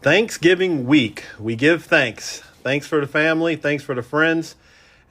Thanksgiving week. We give thanks. Thanks for the family. Thanks for the friends.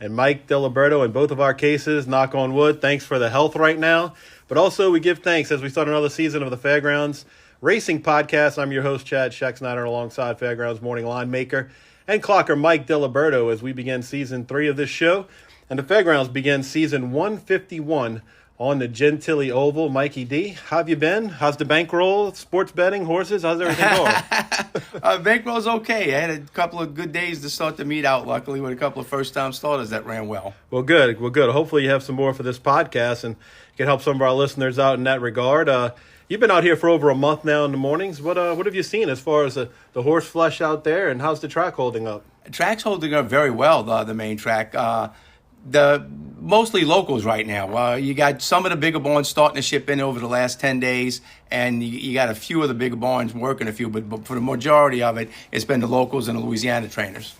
And Mike Diliberto, in both of our cases, knock on wood, thanks for the health right now. But also we give thanks as we start another season of the Fairgrounds Racing Podcast. I'm your host, Chad Schexnayder, alongside Fairgrounds morning line maker and clocker Mike Diliberto as we begin season 3 of this show. And the Fairgrounds begin season 151 on the Gentilly Oval. Mikey D, how have you been? How's the bankroll, sports betting, horses? How's everything going? Bankroll's okay. I had a couple of good days to start the meet out, luckily, with a couple of first-time starters that ran well. Well, good. Hopefully you have some more for this podcast and can help some of our listeners out in that regard. You've been out here for over a month now in the mornings. What have you seen as far as the horse flesh out there, and how's the track holding up? The track's holding up very well, the main track. The mostly locals right now. You got some of the bigger barns starting to ship in over the last 10 days, and you got a few of the bigger barns working a few, but for the majority of it, it's been the locals and the Louisiana trainers.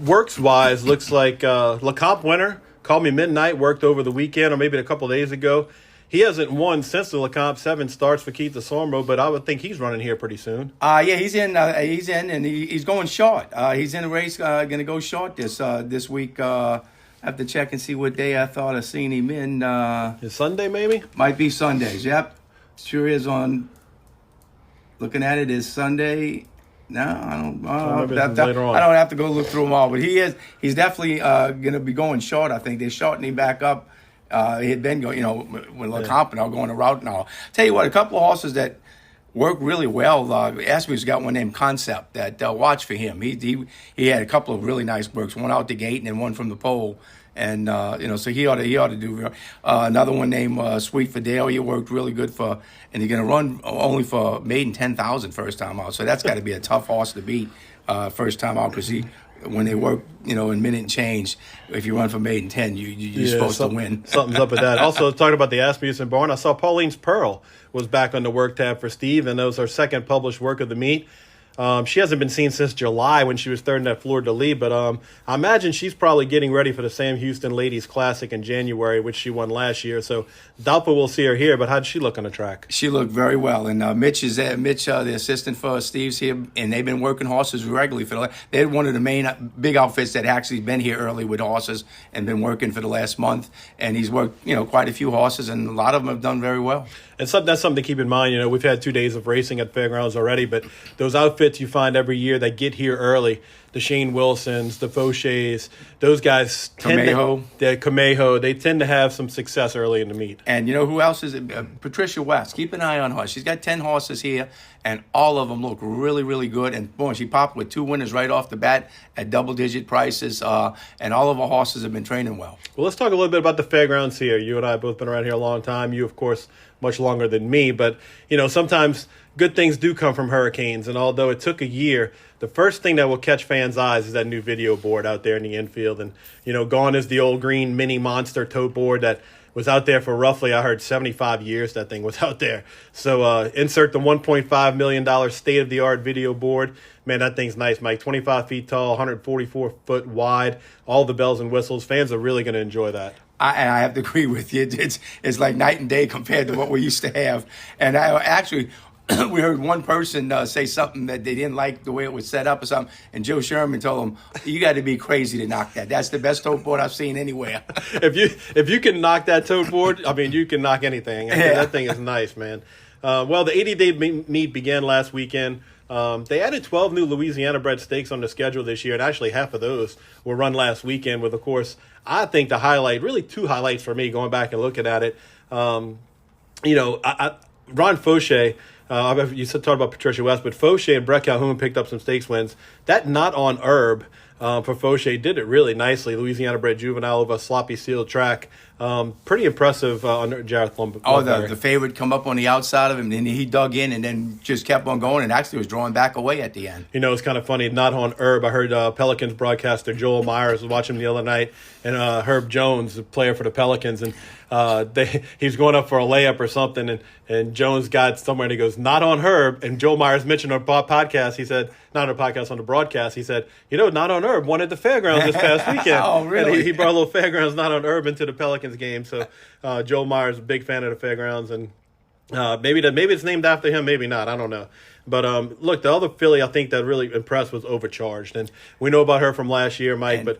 Works-wise, looks like LeComp winner, Called Me Midnight, worked over the weekend or maybe a couple of days ago. He hasn't won since the LeComp 7 starts for Keith DeSormo, but I would think he's running here pretty soon. Yeah, he's in, and he's going short. He's in the race, going to go short this week. I have to check and see what day I thought I seen him in. Is Sunday maybe? Might be Sundays. Yep, sure is. On looking at it is Sunday. No, I don't. I don't have to go look through them all, but he's definitely going to be going short. I think they're shortening him back up. He had been going, when LeComp and all going a route and all. Tell you what, a couple of horses that work really well. Asby's got one named Concept that watch for him. He had a couple of really nice works, one out the gate and then one from the pole, and so he ought to do. Another one named Sweet Fidelio worked really good for, and he's going to run only for maiden 10,000 first time out. So that's got to be a tough horse to beat first time out because when they work, in minute and change, if you run for maiden 10, you're supposed to win. Something's up with that. Also, talking about the Asmussen barn, I saw Pauline's Pearl was back on the work tab for Steve, and that was her second published work of the meet. She hasn't been seen since July when she was third in that Fleur de Lis, but I imagine she's probably getting ready for the Sam Houston Ladies Classic in January, which she won last year. So doubtful we'll see her here, but how did she look on the track? She looked very well, and Mitch, the assistant for Steve's here, and they've been working horses regularly they're one of the main big outfits that actually been here early with horses and been working for the last month, and he's worked quite a few horses, and a lot of them have done very well. And that's something to keep in mind. We've had 2 days of racing at Fairgrounds already, but those outfits you find every year that get here early, the Shane Wilsons, the Fauchets, those guys Camejo, they tend to have some success early in the meet. And who else is it? Patricia West. Keep an eye on her. She's got 10 horses here, and all of them look really, really good. And boy, she popped with 2 winners right off the bat at double-digit prices, and all of her horses have been training well. Well, let's talk a little bit about the Fairgrounds here. You and I have both been around here a long time. You, of course, much longer than me. But, sometimes good things do come from hurricanes. And although it took a year, the first thing that will catch fans' eyes is that new video board out there in the infield. And, gone is the old green mini monster tote board that was out there for roughly, I heard, 75 years that thing was out there. So insert the $1.5 million state-of-the-art video board. Man, that thing's nice, Mike. 25 feet tall, 144 foot wide, all the bells and whistles. Fans are really going to enjoy that. I have to agree with you. It's like night and day compared to what we used to have. And we heard one person say something that they didn't like the way it was set up or something, and Joe Sherman told him, "You got to be crazy to knock that. That's the best tote board I've seen anywhere." If you can knock that tote board, you can knock anything. That thing is nice, man. Well, the 80-day meet began last weekend. They added 12 new Louisiana-bred stakes on the schedule this year, and actually half of those were run last weekend with, of course, I think the highlight, really 2 highlights for me going back and looking at it. Ron Fauchet, you talked about Patricia West, but Fauchet and Brett Calhoun picked up some stakes wins. That Not on Herb for Fauchet did it really nicely. Louisiana-bred juvenile over a sloppy sealed track. Pretty impressive under Jareth Blumberg. The favorite come up on the outside of him, and he dug in and then just kept on going and actually was drawing back away at the end. It's kind of funny. Not on Herb. I heard Pelicans broadcaster Joel Myers was watching him the other night, and Herb Jones, the player for the Pelicans, and he was going up for a layup or something, and Jones got somewhere and he goes, "Not on Herb." And Joel Myers mentioned on a podcast, he said, not on a podcast, on the broadcast, he said, Not on Herb won at the Fairgrounds this past weekend. Oh, really? And he brought a little Fairgrounds Not on Herb into the Pelicans game. So Joel Myers, a big fan of the Fairgrounds, and Maybe it's named after him, maybe not. I don't know. But look, the other filly I think that really impressed was Overcharged, and we know about her from last year, Mike. But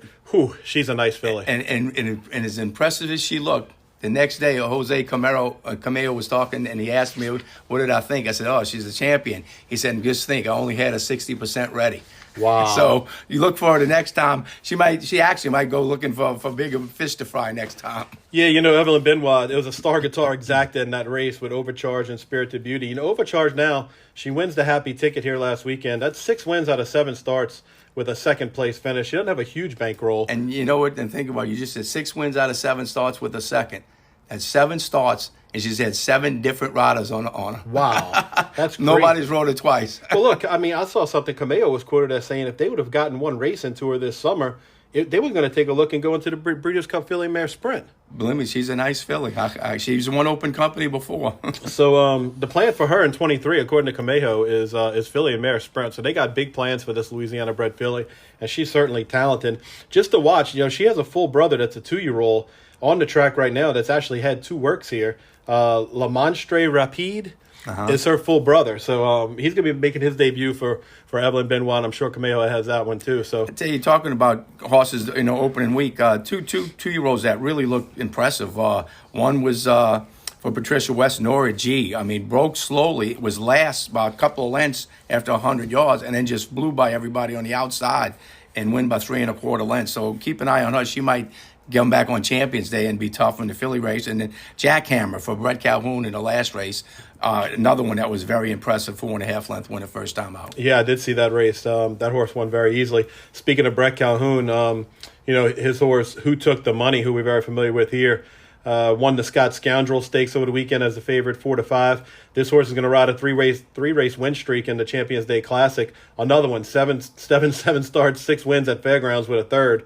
she's a nice filly. And as impressive as she looked, the next day Jose Cameo was talking, and he asked me, "What did I think?" I said, "Oh, she's a champion." He said, "Just think, I only had her 60% ready." Wow! So you look for her the next time. She actually might go looking for bigger fish to fry next time. Yeah, Evelyn Benoit, it was a star guitar exacta in that race with Overcharged and Spirited Beauty. Overcharged now, she wins the Happy Ticket here last weekend. That's 6 wins out of 7 starts with a second place finish. She doesn't have a huge bankroll. And you know what? And think about it. You just said 6 wins out of 7 starts with a second. That's 7 starts, and she's had 7 different riders on her. Wow. That's great. Nobody's rode her twice. Well, look, I saw something Cameo was quoted as saying if they would have gotten one race into her this summer, they were going to take a look and go into the Breeders' Cup Filly Mare Sprint. Believe me, she's a nice filly. She's won open company before. So the plan for her in 23, according to Cameo, is Filly and Mare Sprint. So they got big plans for this Louisiana-bred filly, and she's certainly talented. Just to watch, she has a full brother that's a 2-year-old on the track right now that's actually had 2 works here. La Monstre Rapide is her full brother. So he's going to be making his debut for Evelyn Benoit. I'm sure Cameo has that one too. So I tell you, talking about horses, opening week, two-year-olds that really looked impressive. One was for Patricia West, Nora G. Broke slowly, was last by a couple of lengths after 100 yards, and then just blew by everybody on the outside and win by 3 1/4 lengths. So keep an eye on her. She might get them back on Champions Day and be tough in the filly race. And then Jackhammer for Brett Calhoun in the last race. Another one that was very impressive, 4.5 length win the first time out. Yeah, I did see that race. That horse won very easily. Speaking of Brett Calhoun, his horse, Who Took the Money, who we're very familiar with here, won the Scott Scoundrel Stakes over the weekend as the favorite, 4-5. This horse is going to ride a three race win streak in the Champions Day Classic. Another one, seven starts, 6 wins at Fairgrounds with a third.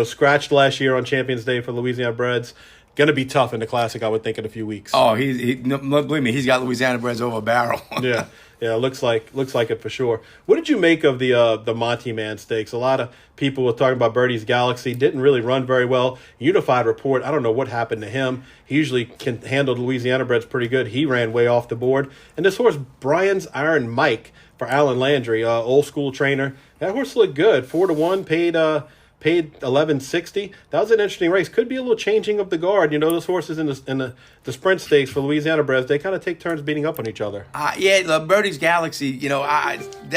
Scratched last year on Champions Day for Louisiana Breds. Going to be tough in the Classic, I would think, in a few weeks. Oh, believe me, he's got Louisiana Breds over a barrel. Yeah, looks like it for sure. What did you make of the Monty Man Stakes? A lot of people were talking about Birdie's Galaxy. Didn't really run very well. Unified Report, I don't know what happened to him. He usually can handle the Louisiana Breds pretty good. He ran way off the board. And this horse, Brian's Iron Mike, for Alan Landry, old school trainer. That horse looked good. 4-1, paid $11.60. That was an interesting race. Could be a little changing of the guard. Those horses in the sprint stakes for Louisiana Breds, they kind of take turns beating up on each other. The Birdie's Galaxy,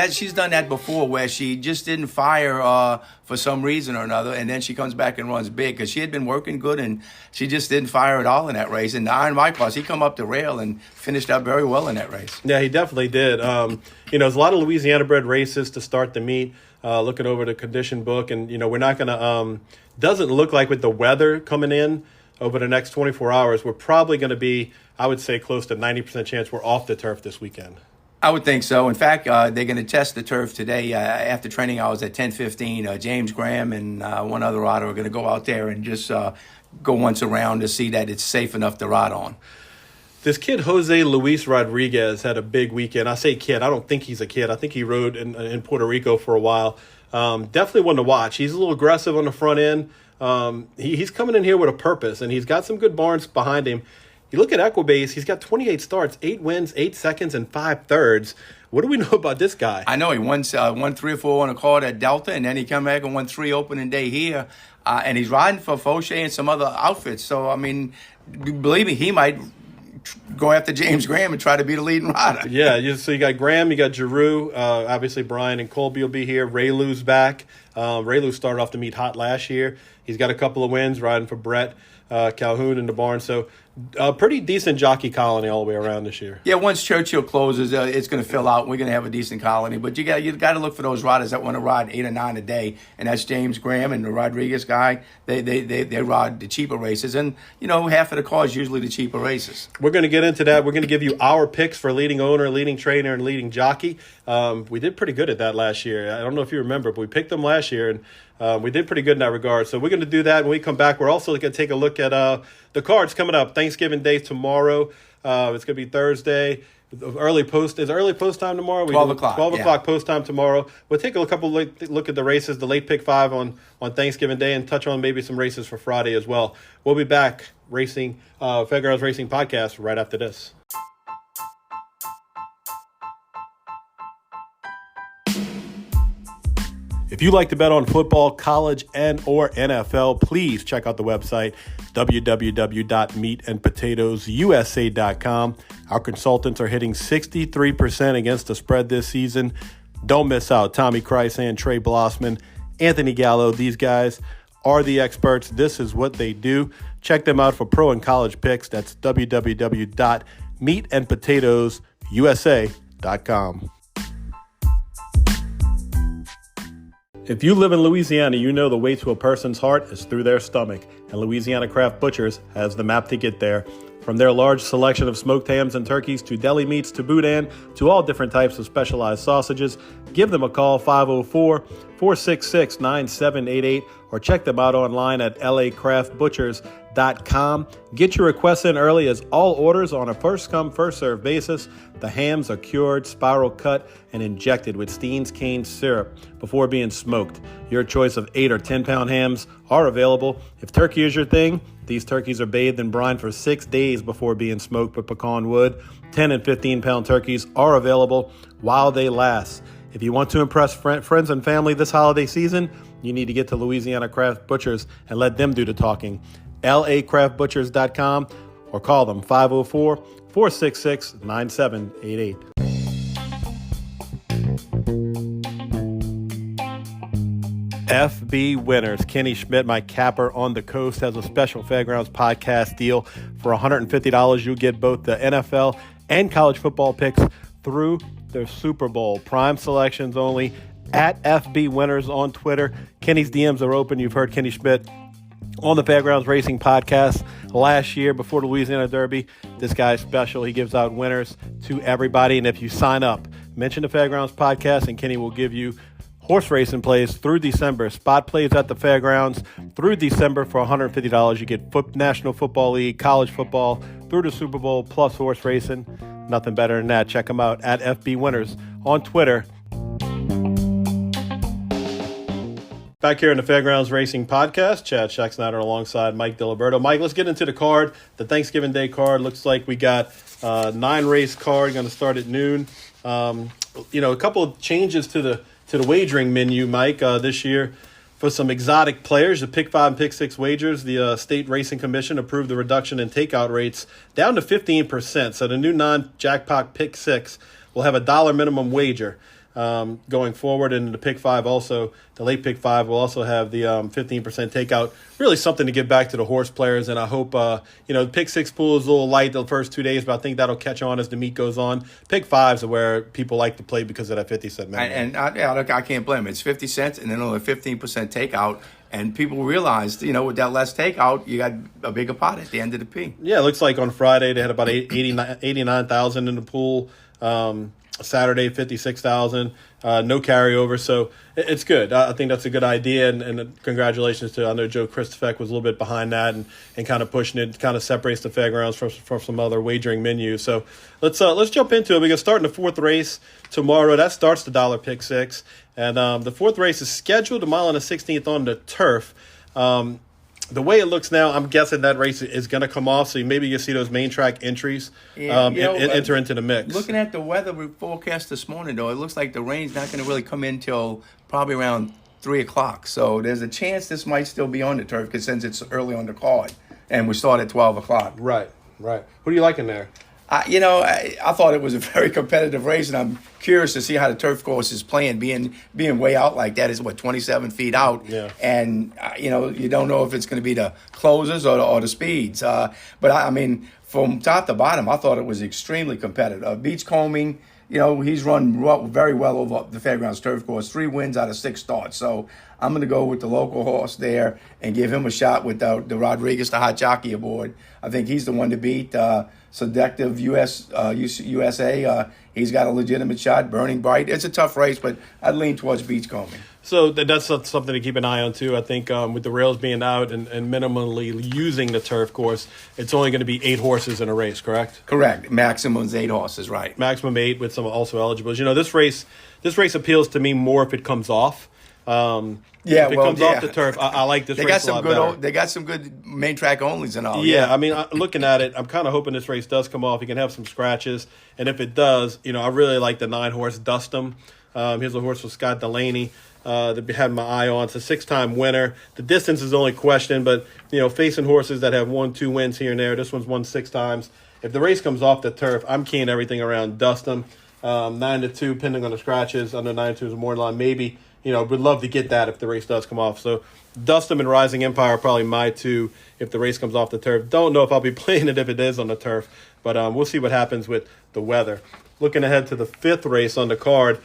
she's done that before where she just didn't fire for some reason or another, and then she comes back and runs big because she had been working good and she just didn't fire at all in that race. And the Iron Mike horse, he come up the rail and finished out very well in that race. Yeah, he definitely did. There's a lot of Louisiana bred races to start the meet. Looking over the condition book, and we're not going to. Doesn't look like with the weather coming in over the next 24 hours, we're probably going to be, I would say, close to 90% chance we're off the turf this weekend. I would think so. In fact, they're going to test the turf today after training hours at 10:15. James Graham and one other rider are going to go out there and just go once around to see that it's safe enough to ride on. This kid, Jose Luis Rodriguez, had a big weekend. I say kid. I don't think he's a kid. I think he rode in Puerto Rico for a while. Definitely one to watch. He's a little aggressive on the front end. He's coming in here with a purpose, and he's got some good barns behind him. You look at Equibase, he's got 28 starts, 8 wins, 8 seconds, and 5 thirds. What do we know about this guy? I know he won 3 or 4 on a card at Delta, and then he came back and won 3 opening day here. And he's riding for Fauché and some other outfits. So, believe me, he might go after James Graham and try to be the leading rider. Yeah, so you got Graham, you got Giroux, obviously Brian and Colby will be here. Raylou's back. Raylou started off the meet hot last year. He's got a couple of wins riding for Brett Calhoun in the barn. So a pretty decent jockey colony all the way around this year. Yeah, once Churchill closes, it's going to fill out. We're going to have a decent colony. But you got to look for those riders that want to ride 8 or 9 a day, and that's James Graham and the Rodriguez guy. They ride the cheaper races, and half of the cars usually the cheaper races. We're going to get into that. We're going to give you our picks for leading owner, leading trainer, and leading jockey. We did pretty good at that last year. I don't know if you remember, but we picked them last year, and we did pretty good in that regard. So we're going to do that when we come back. We're also going to take a look at the cards coming up. Thanksgiving Day tomorrow. It's going to be Thursday. Early post time tomorrow. 12 o'clock. 12 o'clock post time tomorrow. We'll take a couple look at the races, the late pick 5 on Thanksgiving Day, and touch on maybe some races for Friday as well. We'll be back Fairgrounds Racing podcast right after this. If you like to bet on football, college, and or NFL, please check out the website, www.meatandpotatoesusa.com. Our consultants are hitting 63% against the spread this season. Don't miss out. Tommy Krysan, Trey Blossman, Anthony Gallo, these guys are the experts. This is what they do. Check them out for pro and college picks. That's www.meatandpotatoesusa.com. If you live in Louisiana, you know the way to a person's heart is through their stomach, and Louisiana Craft Butchers has the map to get there. From their large selection of smoked hams and turkeys to deli meats to boudin to all different types of specialized sausages, give them a call, 504-466-9788, or check them out online at lacraftbutchers.com. Get your requests in early as all orders on a first-come, first-served basis. The hams are cured, spiral cut, and injected with Steen's cane syrup before being smoked. Your choice of 8 or 10-pound hams are available. If turkey is your thing, these turkeys are bathed in brine for 6 days before being smoked with pecan wood. 10 and 15-pound turkeys are available while they last. If you want to impress friends and family this holiday season, you need to get to Louisiana Craft Butchers and let them do the talking. lacraftbutchers.com or call them 504-466-9788. FB winners. Kenny Schmidt, my capper on the coast, has a special Fairgrounds podcast deal. For $150, you get both the NFL and college football picks through the Super Bowl. Prime selections only at FB winners on Twitter. Kenny's DMs are open. You've heard Kenny Schmidt on the Fairgrounds Racing podcast last year before the Louisiana Derby. This guy's special. He gives out winners to everybody. And if you sign up, mention the Fairgrounds podcast, and Kenny will give you horse racing plays through December. Spot plays at the Fairgrounds through December for $150. You get National Football League, college football, through the Super Bowl, plus horse racing. Nothing better than that. Check them out at FB Winners on Twitter. Back here in the Fairgrounds Racing podcast, Chad Schexnayder alongside Mike Diliberto. Mike, let's get into the card. The Thanksgiving Day card looks like we got 9-race card going to start at noon. A couple of changes to the wagering menu, Mike, this year. For some exotic players, the Pick 5 and Pick 6 wagers, the State Racing Commission approved the reduction in takeout rates down to 15%. So the new non-jackpot Pick 6 will have a $1 minimum wager going forward. And the Pick 5 also, the late Pick 5 will also have the 15% takeout. Really something to give back to the horse players. And I hope, the Pick 6 pool is a little light the first 2 days, but I think that'll catch on as the meet goes on. Pick 5s are where people like to play because of that 50-cent minimum. I can't blame it. It's 50 cents and then only 15% takeout. And people realized, with that less takeout, you got a bigger pot at the end of the P. Yeah, it looks like on Friday they had about 89,000 in the pool. Saturday, 56,000, no carryover. So it's good. I think that's a good idea. And congratulations to, I know Joe Christofek was a little bit behind that and kind of pushing it, kind of separates the Fairgrounds from some other wagering menus. So let's jump into it. We're going to start in the 4th race tomorrow. That starts the $1 Pick 6. And the 4th race is scheduled a mile and a 16th on the turf. The way it looks now, I'm guessing that race is going to come off, so maybe you'll see those main track entries enter into the mix. Looking at the weather forecast this morning, though, it looks like the rain's not going to really come in till probably around 3 o'clock. So there's a chance this might still be on the turf since it's early on the card, and we start at 12 o'clock. Right. Who do you like in there? I thought it was a very competitive race, and I'm curious to see how the turf course is playing. Being way out like that is 27 feet out, yeah. And you don't know if it's going to be the closers or the speeds. But from top to bottom, I thought it was extremely competitive. Beachcombing, he's run very well over the Fairgrounds turf course. 3 wins out of 6 starts. So I'm going to go with the local horse there and give him a shot with the Rodriguez, the hot jockey aboard. I think he's the one to beat. Seductive USA. He's got a legitimate shot. Burning Bright. It's a tough race, but I'd lean towards Beachcombing. So that's something to keep an eye on, too. I think with the rails being out and minimally using the turf course, it's only going to be 8 horses in a race, correct? Correct. Maximum's 8 horses, right. Maximum 8 with some also eligibles. This race appeals to me more if it comes off. If it comes off the turf, I like this race a lot better. They got some good main track onlys and all. Yeah, I mean, looking at it, I'm kind of hoping this race does come off. He can have some scratches, and if it does, I really like the 9-horse Dustum. Here's a horse with Scott Delaney that had my eye on. It's a 6-time winner. The distance is the only question, but facing horses that have 1-2 wins here and there, this one's won 6 times. If the race comes off the turf, I'm keying everything around Dustum. 9-2, pending on the scratches. Under 9-2 is a morning line, maybe. Would love to get that if the race does come off. So Dustum and Rising Empire are probably my 2 if the race comes off the turf. Don't know if I'll be playing it if it is on the turf, but we'll see what happens with the weather. Looking ahead to the 5th race on the card,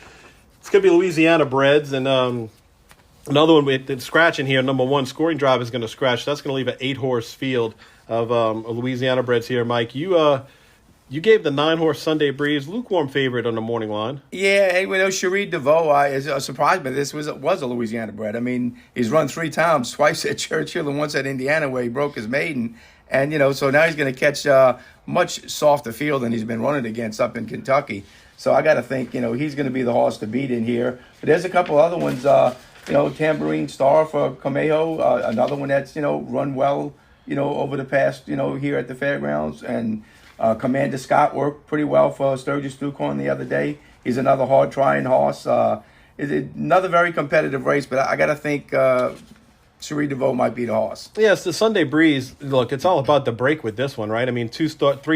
it's going to be Louisiana Breds, and another one with scratching here. Number 1, Scoring Drive is going to scratch. That's going to leave an 8-horse field of Louisiana Breds here. Mike, you gave the 9-horse Sunday Breeze lukewarm favorite on the morning line. Yeah, and Cherie DeVoe is surprised, but this was a Louisiana bred. I mean, he's run 3 times, twice at Churchill and once at Indiana where he broke his maiden. And, so now he's going to catch much softer field than he's been running against up in Kentucky. So I got to think, he's going to be the horse to beat in here. But there's a couple other ones, Tambourine Star for Camejo, another one that's, run well, over the past, here at the fairgrounds. And Commander Scott worked pretty well for Sturgis Ducorn the other day. He's another hard-trying horse. It's another very competitive race, but I got to think Cherie DeVoe might be the horse. Yes, the Sunday Breeze. Look, it's all about the break with this one, right? I mean, 3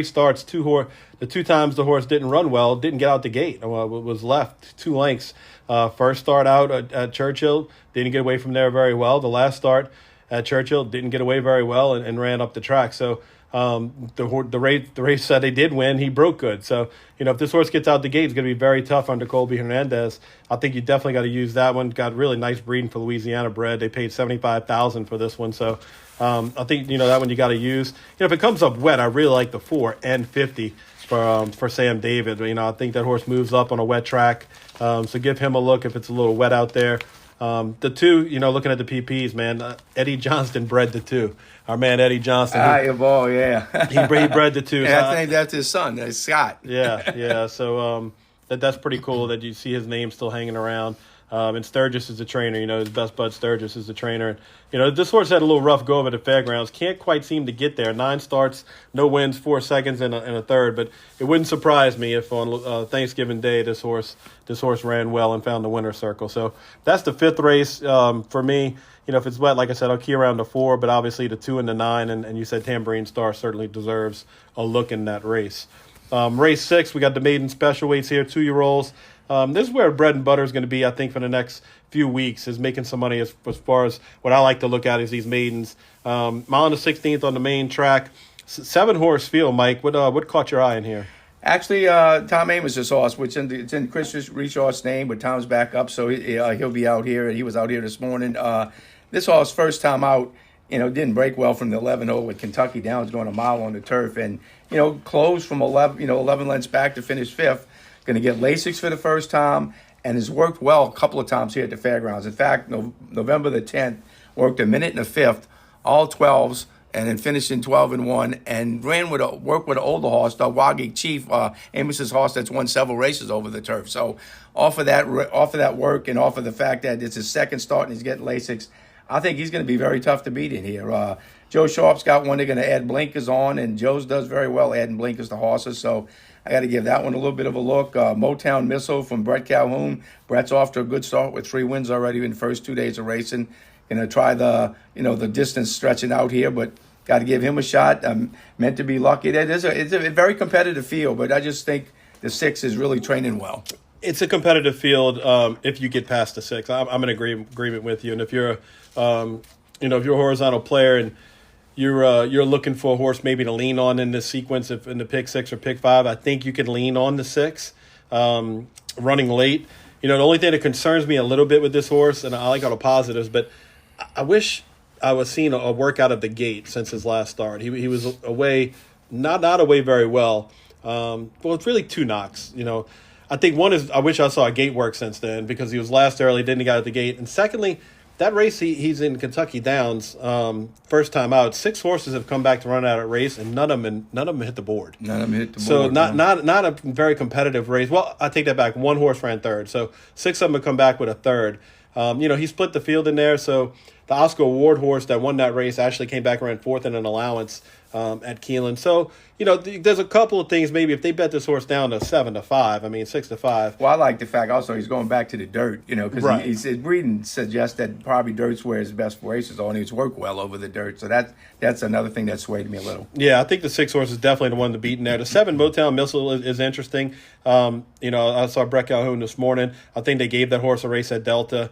starts, the 2 times the horse didn't run well, didn't get out the gate. Was left 2 lengths. First start out at Churchill, didn't get away from there very well. The last start at Churchill didn't get away very well and ran up the track. So the race that they did win, he broke good. So, if this horse gets out the gate, it's going to be very tough under Colby Hernandez. I think you definitely got to use that one. Got really nice breeding for Louisiana bred. They paid $75,000 for this one. So, I think, that one you got to use. If it comes up wet, I really like the 4 and 50 for Sam David. I think that horse moves up on a wet track. So give him a look if it's a little wet out there. The 2, looking at the PPs, man, Eddie Johnston bred the 2. Our man Eddie Johnston. Your ball, yeah. he bred the 2. And I think that's his son, Scott. Yeah. So that's pretty cool that you see his name still hanging around. And Sturgis is the trainer. His best bud Sturgis is the trainer. This horse had a little rough go over the fairgrounds. Can't quite seem to get there. 9 starts, no wins, 4 seconds, and a third. But it wouldn't surprise me if on Thanksgiving Day this horse ran well and found the winner's circle. So that's the 5th race for me. If it's wet, like I said, I'll key around the 4, but obviously the 2 and the 9, and you said Tambourine Star certainly deserves a look in that race. Race 6, we got the maiden special weights here, 2-year-olds. This is where bread and butter is going to be, I think, for the next few weeks, is making some money as far as what I like to look at is these maidens. Mile and the 16th on the main track. 7-horse field, Mike. What caught your eye in here? Actually, Tom Amos' horse, which it's in Chris Reshaw's name, but Tom's back up, so he'll be out here. He was out here this morning. This horse, first time out, didn't break well from the 11-hole with Kentucky Downs going a mile on the turf, and closed from 11 lengths back to finish 5th. Going to get Lasix for the first time, and has worked well a couple of times here at the fairgrounds. In fact, November the 10th, worked a minute and a fifth, all 12s, and then finished in 12-1, and worked with an older horse, the Wagig Chief, Amos's horse that's won several races over the turf. So off of that work and off of the fact that it's his second start and he's getting Lasix, I think he's going to be very tough to beat in here. Joe Sharp's got one they're going to add blinkers on, and Joe's does very well adding blinkers to horses, so I got to give that one a little bit of a look. Motown Missile from Brett Calhoun. Brett's off to a good start with 3 wins already in the first 2 days of racing. Going to try the distance stretching out here, but got to give him a shot. Meant to be lucky. It's a very competitive field, but I just think the 6 is really training well. It's a competitive field if you get past the 6. I'm in agreement with you. And if you're if you're a horizontal player and you're looking for a horse maybe to lean on in this sequence, if in the pick 6 or pick 5, I think you can lean on the 6. Running late, the only thing that concerns me a little bit with this horse, and I like all the positives, but I wish I was seeing a work out of the gate since his last start. He was away, not away very well. Well, it's really 2 knocks. I think one is I wish I saw a gate work since then because he was last early, didn't get out of the gate, and secondly, that race he's in Kentucky Downs, first time out. 6 horses have come back to run out at race, and none of them hit the board. None of them hit the board. So not a very competitive race. Well, I take that back. 1 horse ran third, so 6 of them have come back with a third. He split the field in there. So the Oscar Award horse that won that race actually came back around fourth in an allowance at Keeneland. So, there's a couple of things. Maybe if they bet this horse down to 7-5, 6-5. Well, I like the fact also he's going back to the dirt, because Right. his breeding suggests that probably dirt's where his best races are, and he's worked well over the dirt. So that's another thing that swayed me a little. Yeah, I think the 6 horse is definitely the one to beat in there. The 7 Motown Missile is interesting. I saw Brett Calhoun this morning. I think they gave that horse a race at Delta.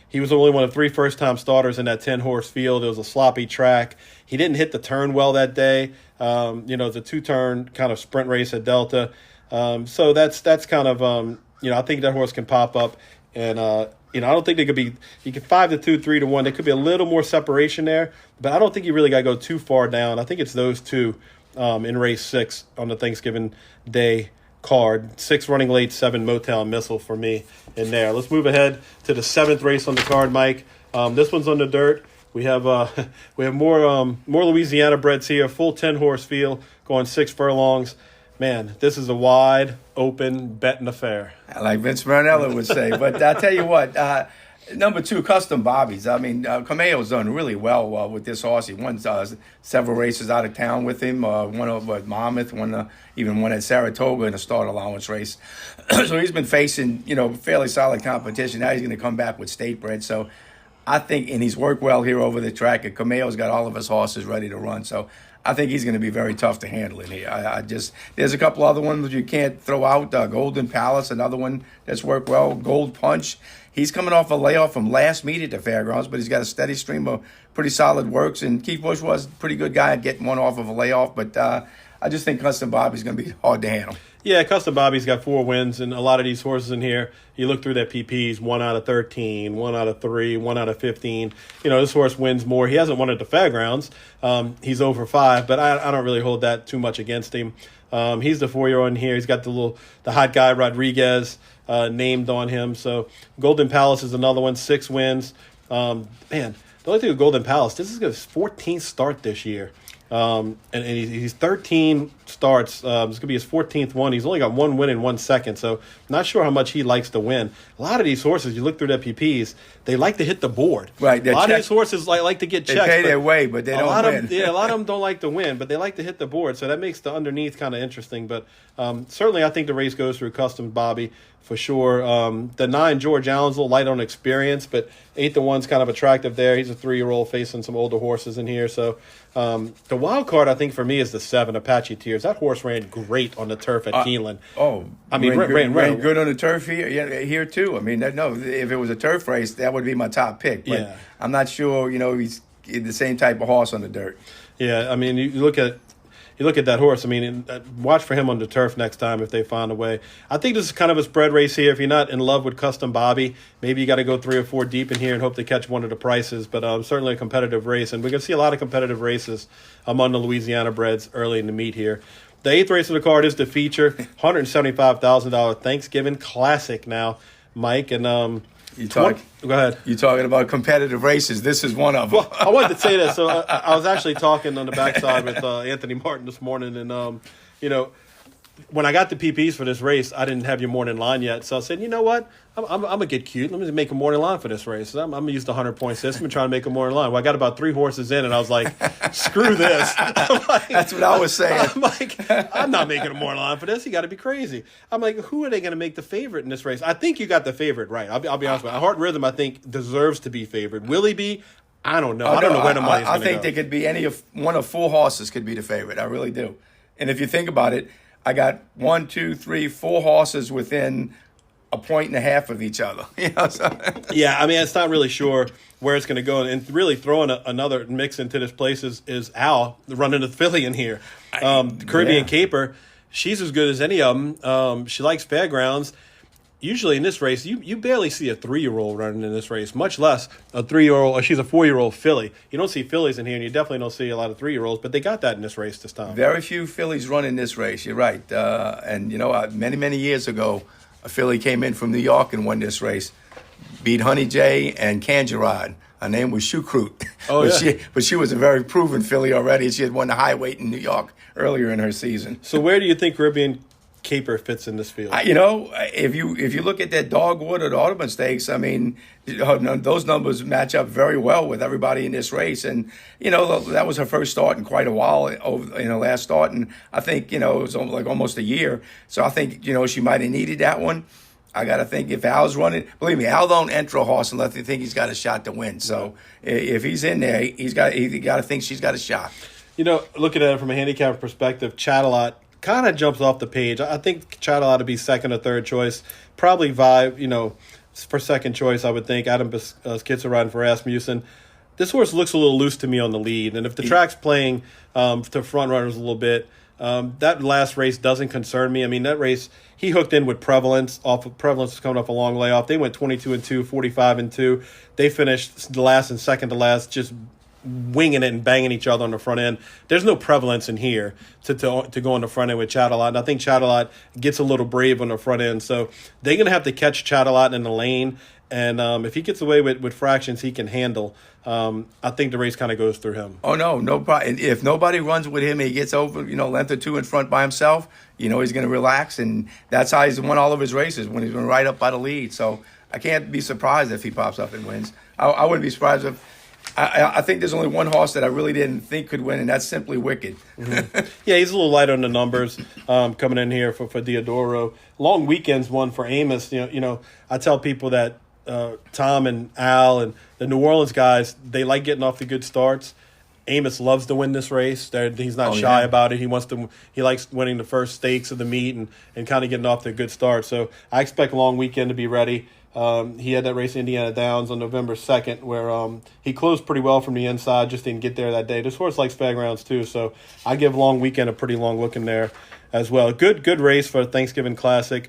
He was only one of 3 first-time starters in that 10-horse field. It was a sloppy track. He didn't hit the turn well that day. It's a 2-turn kind of sprint race at Delta. So that's kind of I think that horse can pop up, and I don't think they could be. You can 5-2, 3-1. There could be a little more separation there, but I don't think you really got to go too far down. I think it's those 2 in race 6 on the Thanksgiving Day card. 6 running late, 7 Motown Missile for me in there. Let's move ahead to the 7th race on the card, Mike. This one's on the dirt. We have more Louisiana breds here. Full 10-horse field, going 6 furlongs. Man, this is a wide open betting affair. Like Vince Marinella would say. But I tell you what, number 2, Custom Bobbies. I mean, Camayo's done really well with this horse. He won several races out of town with him. One over at Monmouth, even one at Saratoga in a start allowance race. So he's been facing, fairly solid competition. Now he's going to come back with state bred. So I think, and he's worked well here over the track. And Camayo's got all of his horses ready to run. So I think he's going to be very tough to handle in here. There's a couple other ones that you can't throw out. Golden Palace, another one that's worked well. Gold Punch. He's coming off a layoff from last meet at the Fairgrounds, but he's got a steady stream of pretty solid works. And Keith Bush was a pretty good guy at getting one off of a layoff. But I just think Custom Bobby's going to be hard to handle. Yeah, Custom Bobby's got 4 wins, and a lot of these horses in here, you look through their PPs, 1 out of 13, 1 out of 3, 1 out of 15. This horse wins more. He hasn't won at the Fairgrounds. He's over 5, but I don't really hold that too much against him. He's the 4-year-old in here. He's got the hot guy Rodriguez named on him. So Golden Palace is another one, 6 wins. The only thing with Golden Palace, this is his 14th start this year. And he's 13 starts. This going to be his 14th one. He's only got 1 win and 1 second, so not sure how much he likes to win. A lot of these horses, you look through their PPs, they like to hit the board. Right. A lot of these horses like to get checked. They pay their way, but they don't win. A lot of them don't like to win, but they like to hit the board, so that makes the underneath kind of interesting. But certainly I think the race goes through Custom Bobby for sure. The 9 George Allen's a little light on experience, but 8-1's kind of attractive there. He's a 3-year-old facing some older horses in here. So the wild card, I think, for me is the 7 Apache Tears. That horse ran great on the turf at Keeneland. Ran good on the turf here. Yeah, here too. I mean, if it was a turf race, that would be my top pick. But yeah. I'm not sure. He's the same type of horse on the dirt. Yeah, I mean, you look at that horse. I mean, watch for him on the turf next time if they find a way. I think this is kind of a spread race here. If you're not in love with Custom Bobby, maybe you got to go 3 or 4 deep in here and hope to catch one of the prices. But certainly a competitive race, and we're going to see a lot of competitive races among the Louisiana breds early in the meet here. The 8th race of the card is the feature, $175,000 Thanksgiving Classic now, Mike. And go ahead. You're talking about competitive races. This is one of them. Well, I wanted to say this. So I was actually talking on the backside with Anthony Martin this morning, and when I got the PPs for this race, I didn't have your morning line yet. So I said, you know what? I'm going to get cute. Let me make a morning line for this race. I'm going to use the 100-point system and try to make a morning line. Well, I got about 3 horses in, and I was like, screw this. That's what I was saying. I'm like, I'm not making a morning line for this. You got to be crazy. I'm like, who are they going to make the favorite in this race? I think you got the favorite right. I'll be honest with you. Heart Rhythm, I think, deserves to be favored. Will he be? I don't know. I don't know where the money's going to go. I think they could be one of 4 horses could be the favorite. I really do. And if you think about it, I got 1, 2, 3, 4 horses within a 1.5 of each other. Yeah, I mean, it's not really sure where it's going to go. And really throwing another mix into this place is Al running the filly in here. Caribbean Caper, she's as good as any of them. She likes fairgrounds. Usually in this race, you barely see a 3-year-old running in this race, much less a 3-year-old, or she's a 4-year-old filly. You don't see fillies in here, and you definitely don't see a lot of 3-year-olds, but they got that in this race this time. Very few fillies run in this race, you're right. And, many, many years ago, a filly came in from New York and won this race, beat Honey J and Kanjarad. Her name was Choucroute. But she was a very proven filly already. She had won the high weight in New York earlier in her season. So where do you think Caribbean Caper fits in this field? If you look at that Dogwood or the Audubon Stakes, I mean, those numbers match up very well with everybody in this race. And, that was her first start in quite a while, last start. And I think, it was like almost a year. So I think, she might have needed that one. I got to think if Al's running, believe me, Al don't enter a horse unless they think he's got a shot to win. So if he's in there, he got to think she's got a shot. Looking at it from a handicap perspective, Chattelot kind of jumps off the page. I think Chattelot to be second or third choice. Probably Vibe, for second choice, I would think. Adam Skitzer riding for Rasmussen. This horse looks a little loose to me on the lead. And if the track's playing to front runners a little bit, that last race doesn't concern me. I mean, that race, he hooked in with Prevalence. Prevalence was coming off a long layoff. They went 22-2, 45-2. They finished the last and second to last, just winging it and banging each other on the front end. There's no Prevalence in here to go on the front end with Chattelot. And I think Chattelot gets a little brave on the front end. So they're going to have to catch Chattelot in the lane. And if he gets away with fractions he can handle, I think the race kind of goes through him. Oh, no problem. If nobody runs with him and he gets over, length or two in front by himself, he's going to relax. And that's how he's won all of his races, when he's been right up by the lead. So I can't be surprised if he pops up and wins. I wouldn't be surprised if I think there's only one horse that I really didn't think could win, and that's Simply Wicked. Mm-hmm. Yeah, he's a little light on the numbers coming in here for Diodoro. Long weekends one for Amos. I tell people that Tom and Al and the New Orleans guys, they like getting off the good starts. Amos loves to win this race. He's not shy about it. He likes winning the first stakes of the meet and kind of getting off to a good start. So I expect long weekend to be ready. He had that race in Indiana Downs on November 2nd where he closed pretty well from the inside, just didn't get there that day. This horse likes fairgrounds too, so I give long weekend a pretty long look in there as well. Good race for a Thanksgiving Classic.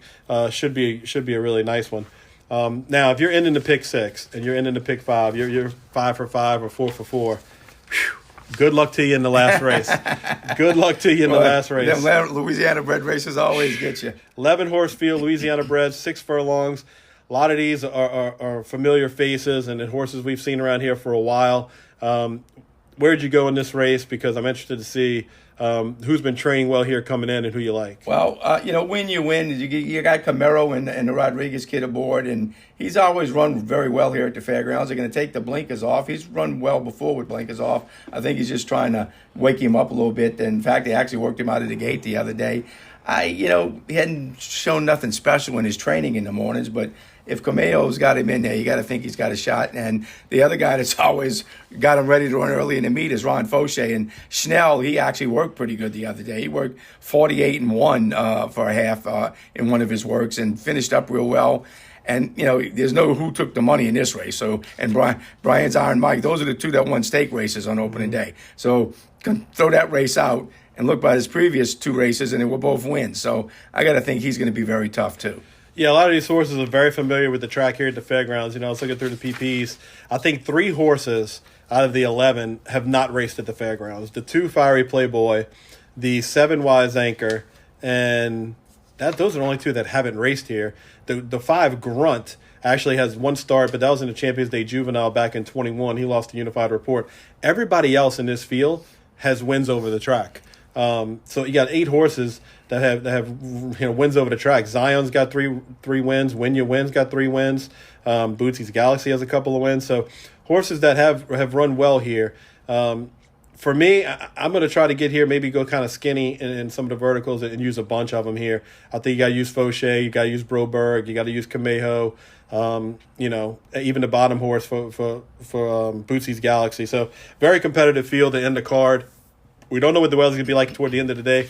Should be a really nice one. Now, if you're ending the pick 6 and you're ending the pick 5, you're 5 for 5 or 4 for 4. Good luck to you in the last race. Good luck to you in the last race. Them Louisiana bred races always get you. 11-horse field, Louisiana bred, 6 furlongs. A lot of these are familiar faces and horses we've seen around here for a while. Where'd you go in this race? Because I'm interested to see who's been training well here coming in and who you like. Well, when you win, you got Camaro and the Rodriguez kid aboard, and he's always run very well here at the fairgrounds. They're going to take the blinkers off. He's run well before with blinkers off. I think he's just trying to wake him up a little bit. In fact, they actually worked him out of the gate the other day. He hadn't shown nothing special in his training in the mornings, but if Cameo's got him in there, you got to think he's got a shot. And the other guy that's always got him ready to run early in the meet is Ron Fauché. And Schnell, he actually worked pretty good the other day. He worked 48-1 for a half in one of his works and finished up real well. And, there's no who took the money in this race. So, and Brian's Iron Mike, those are the two that won stake races on opening day. So throw that race out and look by his previous 2 races, and they were both wins. So I got to think he's going to be very tough, too. Yeah, a lot of these horses are very familiar with the track here at the fairgrounds. I was looking through the PPs. I think 3 horses out of the 11 have not raced at the fairgrounds. The 2 Fiery Playboy, the 7 Wise Anchor, and those are the only 2 that haven't raced here. The 5 Grunt actually has 1 start, but that was in the Champions Day Juvenile back in 21. He lost the Unified Report. Everybody else in this field has wins over the track. So you got 8 horses that have wins over the track. Zion's got 3 wins. Win Your Win's got 3 wins. Bootsy's Galaxy has a couple of wins. So horses that have run well here. For me, I'm going to try to get here, maybe go kind of skinny in some of the verticals and use a bunch of them here. I think you got to use Fauché, you got to use Broberg, you got to use Camejo, even the bottom horse for Bootsy's Galaxy. So very competitive field to end the card. We don't know what the weather's going to be like toward the end of the day.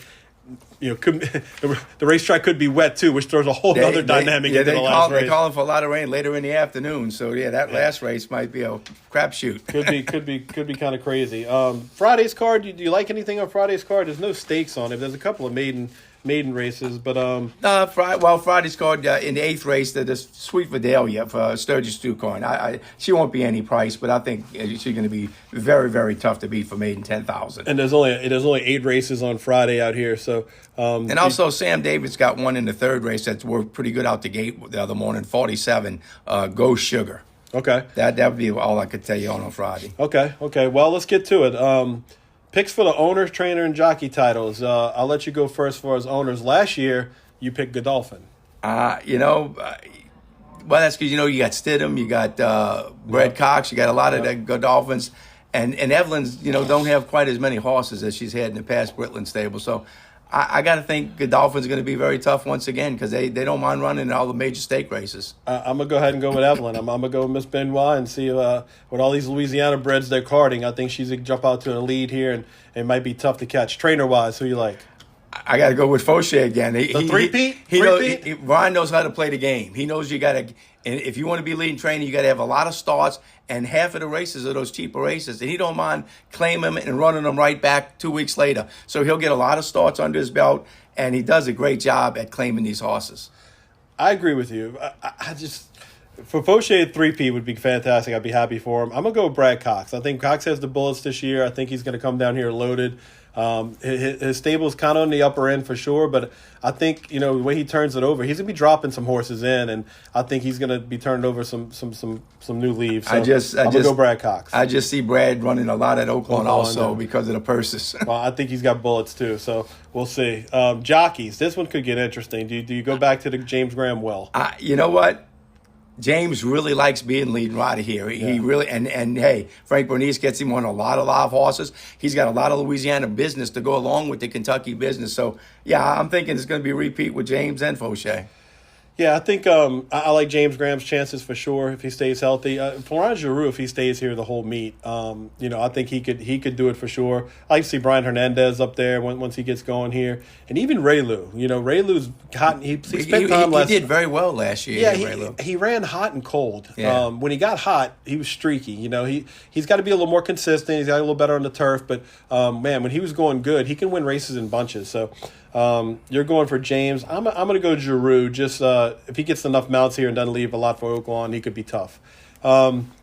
The racetrack could be wet too, which throws a whole other dynamic into the last race. They're calling for a lot of rain later in the afternoon, so that last race might be a crapshoot. Could be kind of crazy. Friday's card. Do you like anything on Friday's card? There's no stakes on it. There's a couple of maiden races, but Friday's card in the 8th race, the Sweet Vidalia for Sturgis Stucorn. She won't be any price, but I think she's going to be very, very tough to beat for maiden 10,000. And there's only 8 races on Friday out here, so. And also Sam David's got one in the 3rd race that's worked pretty good out the gate the other morning, 47. Go Sugar. Okay. That would be all I could tell you on Friday. Okay. Well, let's get to it. Picks for the owners, trainer, and jockey titles. I'll let you go first for as owners. Last year, you pick Godolphin. Well, that's because, you got Stidham, you got Brad Cox, you got a lot of the Godolphins. And Evelyn's, don't have quite as many horses as she's had in the past Britland stable. So I got to think Godolphin's going to be very tough once again because they don't mind running in all the major stake races. I'm going to go ahead and go with Evelyn. I'm going to go with Miss Benoit and see with all these Louisiana breds they're carding. I think she's going to jump out to a lead here, and it might be tough to catch. Trainer-wise, who you like? I got to go with Fauché again. Three-peat? Ryan knows how to play the game. He knows you got to, and if you want to be leading trainer, you got to have a lot of starts, and half of the races are those cheaper races. And he don't mind claiming them and running them right back 2 weeks later. So he'll get a lot of starts under his belt, and he does a great job at claiming these horses. I agree with you. I just, for Fauché, 3P would be fantastic. I'd be happy for him. I'm going to go with Brad Cox. I think Cox has the bullets this year. I think he's going to come down here loaded. His stable's kind of on the upper end for sure, but I think, the way he turns it over, he's going to be dropping some horses in, and I think he's going to be turning over some new leaves. So I'm going to go Brad Cox. I just see Brad running a lot at Oaklawn also because of the purses. Well, I think he's got bullets too, so we'll see. Jockeys, this one could get interesting. Do you go back to the James Graham well? You know what? James really likes being leading rider here. He really, and hey, Frank Bernice gets him on a lot of live horses. He's got a lot of Louisiana business to go along with the Kentucky business. So, I'm thinking it's going to be a repeat with James and Fauché. Yeah, I think I like James Graham's chances for sure if he stays healthy. Florent Giroux, if he stays here the whole meet, I think he could do it for sure. I like to see Brian Hernandez up there once he gets going here, and even Ray Lou. Ray Lou's hot. He spent time last. He did very well last year. Yeah, he ran hot and cold. Yeah. When he got hot, he was streaky. He's got to be a little more consistent. He's got a little better on the turf, but man, when he was going good, he can win races in bunches. So. You're going for James. I'm going to go Giroux. Just if he gets enough mounts here and doesn't leave a lot for Oaklawn, he could be tough.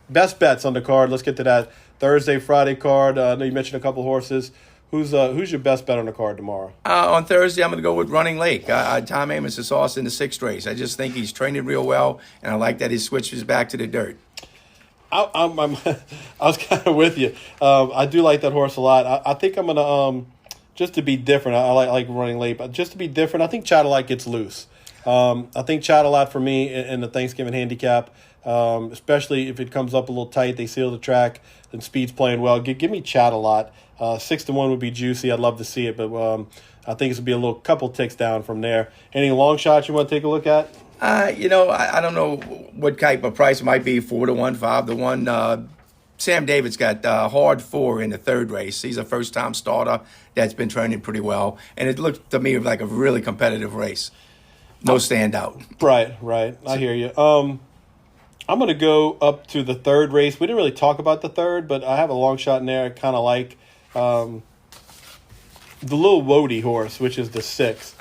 Best bets on the card. Let's get to that Thursday, Friday card. I know you mentioned a couple horses. Who's your best bet on the card tomorrow? On Thursday, I'm going to go with Running Lake. Tom Amos is horse in the 6th race. I just think he's training real well, and I like that he switches back to the dirt. I was kind of with you. I do like that horse a lot. I think I'm going to. Just to be different, I like Running Late, but just to be different, I think Chatterlot gets loose. I think Chatterlot for me in the Thanksgiving handicap, especially if it comes up a little tight, they seal the track, then speed's playing well. Give me Chatterlot. 6-1 would be juicy. I'd love to see it, but I think it's going to be a couple ticks down from there. Any long shots you want to take a look at? I don't know what type of price it might be, 4-1, 5-1. Sam David's got hard 4 in the 3rd race. He's a first-time starter that's been training pretty well. And it looked to me like a really competitive race. No standout. Right. I hear you. I'm going to go up to the 3rd race. We didn't really talk about the 3rd, but I have a long shot in there I kind of like. The Little Wody horse, which is the 6th.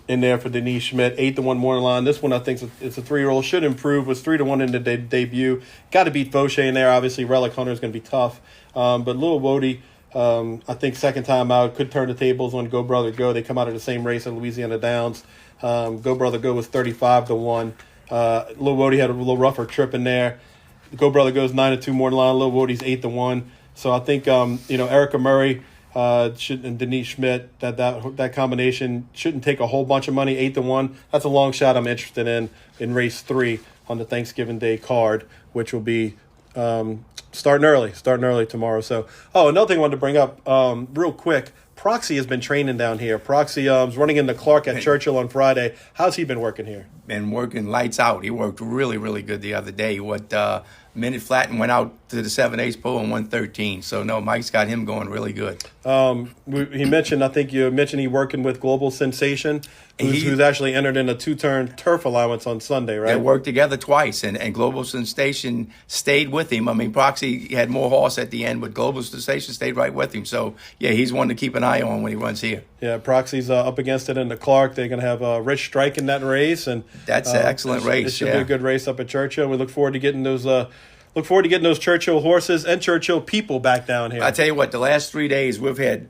In there for Denise Schmidt, 8-1 morning line. This one I think it's a 3-year-old, should improve. Was 3-1 in the debut. Got to beat Fauché in there. Obviously, Relic Hunter is going to be tough. But Lil Wody, I think second time out could turn the tables on Go Brother Go. They come out of the same race at Louisiana Downs. Go Brother Go was 35-1. Lil Wody had a little rougher trip in there. Go Brother Go's 9-2 morning line. Lil Wody's 8-1. So I think Erica Murray. And Denise Schmidt, that combination shouldn't take a whole bunch of money. 8-1. That's a long shot I'm interested in race 3 on the Thanksgiving Day card, which will be starting early tomorrow. So, another thing I wanted to bring up real quick. Proxy has been training down here. Proxy is running into Clark at Churchill on Friday. How's he been working here? Been working lights out. He worked really, really good the other day. Minute flat and went out to the 7/8 pole and 113. So, no, Mike's got him going really good. He mentioned, I think you mentioned he working with Global Sensation, who's actually entered in a 2-turn turf allowance on Sunday, right? They worked together twice, and Global Sensation stayed with him. I mean, Proxy had more horse at the end, but Global Sensation stayed right with him. So, yeah, he's one to keep an eye on when he runs here. Yeah, Proxy's up against it in the Clark. They're going to have Rich Strike in that race. And that's an excellent race. It should be a good race up at Churchill. We look forward to getting those Churchill horses and Churchill people back down here. I tell you what, the last 3 days we've had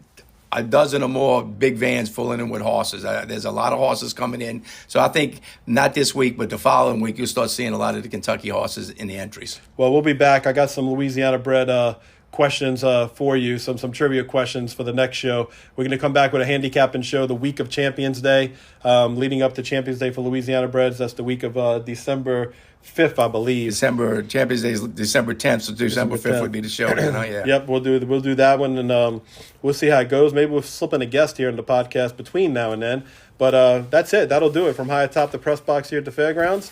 a dozen or more big vans filling in with horses. There's a lot of horses coming in. So I think not this week, but the following week, you'll start seeing a lot of the Kentucky horses in the entries. Well, we'll be back. I got some Louisiana bred questions for you, some trivia questions for the next show. We're going to come back with a handicapping show the week of Champions Day, leading up to Champions Day for Louisiana Breds. That's the week of December 5th, I believe. Champions Day is December 10th, so December 5th would be the show then, huh? Yeah. Yep, we'll do that one, and we'll see how it goes. Maybe we'll slip in a guest here in the podcast between now and then. But that's it. That'll do it from high atop the press box here at the fairgrounds.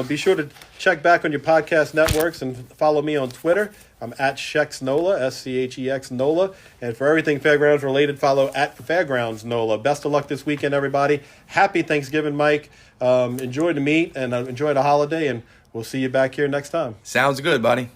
Be sure to check back on your podcast networks and follow me on Twitter. I'm at Schexnola, SCHEX Nola. And for everything Fairgrounds related, follow at Fairgrounds Nola. Best of luck this weekend, everybody. Happy Thanksgiving, Mike. Enjoy the meet and enjoy the holiday, and we'll see you back here next time. Sounds good, buddy.